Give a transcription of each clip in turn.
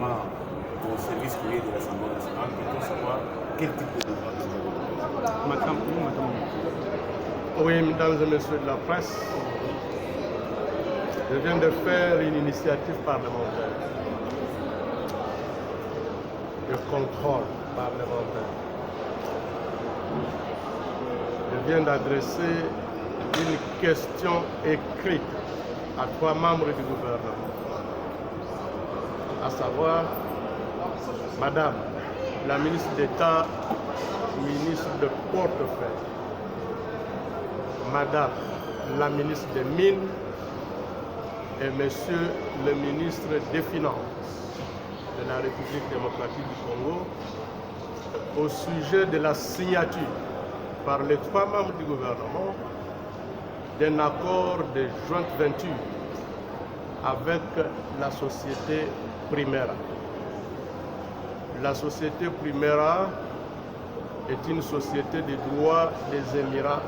également au service courrier de l'Assemblée nationale, pour savoir quel type de devoir vous avez. Oui, mesdames et messieurs de la presse, je viens de faire une initiative parlementaire de contrôle parlementaire. Je viens d'adresser une question écrite à 3 membres du gouvernement, à savoir Madame la ministre d'État, ministre de portefeuille, Madame la ministre des Mines et Monsieur le ministre des Finances de la République démocratique du Congo au sujet de la signature par les 3 membres du gouvernement d'un accord de joint venture avec la société Primera. La société Primera est une société de droit des Émirats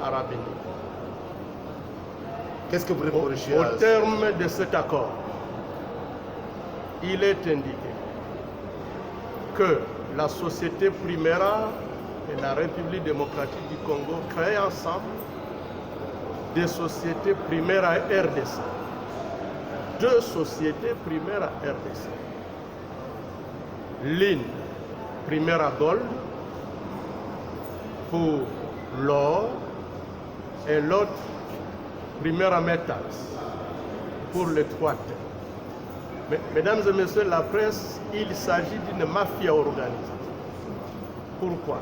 arabes unis. Qu'est-ce que vous reprochez Au terme de cet accord, il est indiqué que la société Primera et la République démocratique du Congo créent ensemble des sociétés Primera RDC. 2 sociétés Primera RDC. L'une, Primera Gold, pour l'or, et l'autre, Primera Metals, pour les 3 terres. Mesdames et messieurs de la presse, il s'agit d'une mafia organisée. Pourquoi?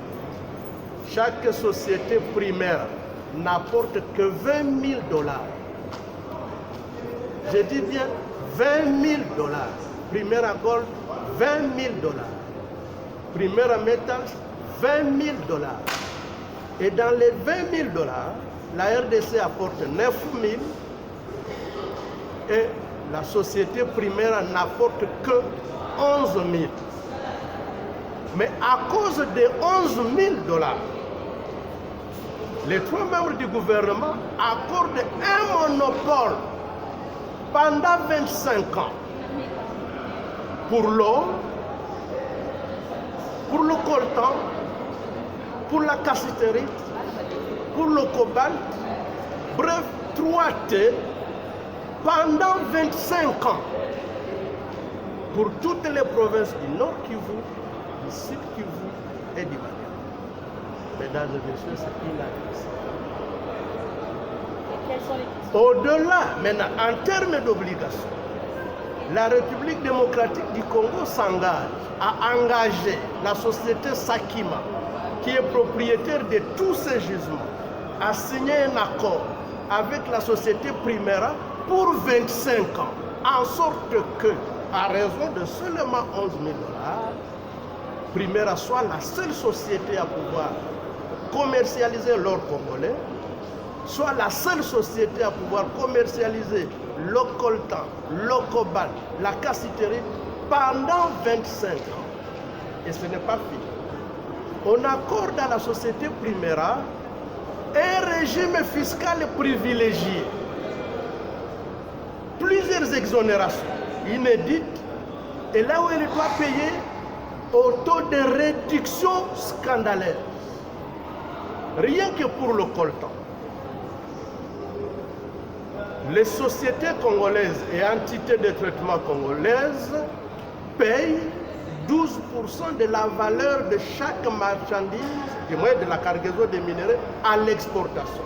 Chaque société primaire n'apporte que 20 000 $. Je dis bien 20 000 $. Primera Gold, 20 000 $. Primera Metals, 20 000 $. Et dans les 20 000 $, la RDC apporte 9 000 et la société primaire n'apporte que 11 000. Mais à cause des 11 000 $, les 3 membres du gouvernement accordent un monopole pendant 25 ans pour l'or, pour le coltan, pour la cassiterite, pour le cobalt, bref, 3 T pendant 25 ans pour toutes les provinces du Nord Kivu, du Sud Kivu et du Mali. Mesdames et messieurs, c'est inadmissible. Au-delà, maintenant, en termes d'obligation, la République démocratique du Congo s'engage à engager la société Sakima, qui est propriétaire de tous ces gisements, à signer un accord avec la société Primera pour 25 ans, en sorte que, à raison de seulement 11 000 $, Primera soit la seule société à pouvoir commercialiser l'or congolais, soit la seule société à pouvoir commercialiser le coltan, le cobalt, la cassiterite pendant 25 ans. Et ce n'est pas fini. On accorde à la société Primera un régime fiscal privilégié, plusieurs exonérations inédites, et là où elle doit payer au taux de réduction scandaleuse. Rien que pour le coltan. Les sociétés congolaises et entités de traitement congolaises payent 12% de la valeur de chaque marchandise, du moins de la cargaison des minéraux, à l'exportation.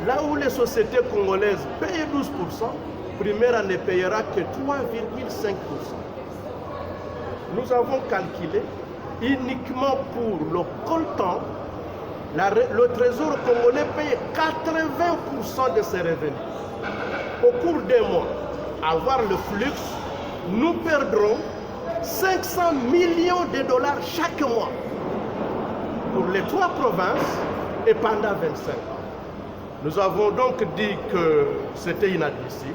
Là où les sociétés congolaises payent 12%, Primera ne payera que 3,5%. Nous avons calculé uniquement pour le coltan, le trésor congolais paye 80% de ses revenus. Au cours des mois, à voir le flux, nous perdrons 500 millions de $ chaque mois pour les 3 provinces et pendant 25 ans. Nous avons donc dit que c'était inadmissible.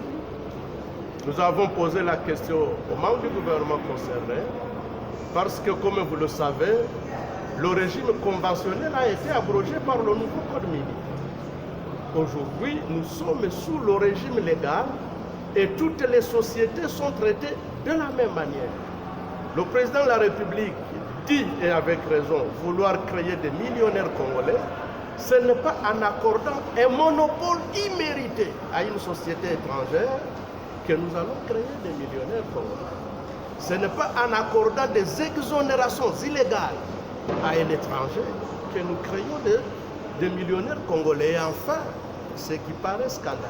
Nous avons posé la question aux membres du gouvernement concernés parce que, comme vous le savez, le régime conventionnel a été abrogé par le nouveau code minier. Aujourd'hui, nous sommes sous le régime légal et toutes les sociétés sont traitées de la même manière. Le président de la République dit, et avec raison, vouloir créer des millionnaires congolais. Ce n'est pas en accordant un monopole immérité à une société étrangère que nous allons créer des millionnaires congolais. Ce n'est pas en accordant des exonérations illégales à un étranger que nous créons des millionnaires congolais. Et enfin, ce qui paraît scandaleux,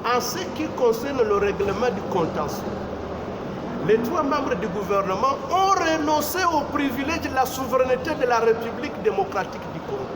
en ce qui concerne le règlement du contentieux, les 3 membres du gouvernement ont renoncé au privilège de la souveraineté de la République démocratique du Congo.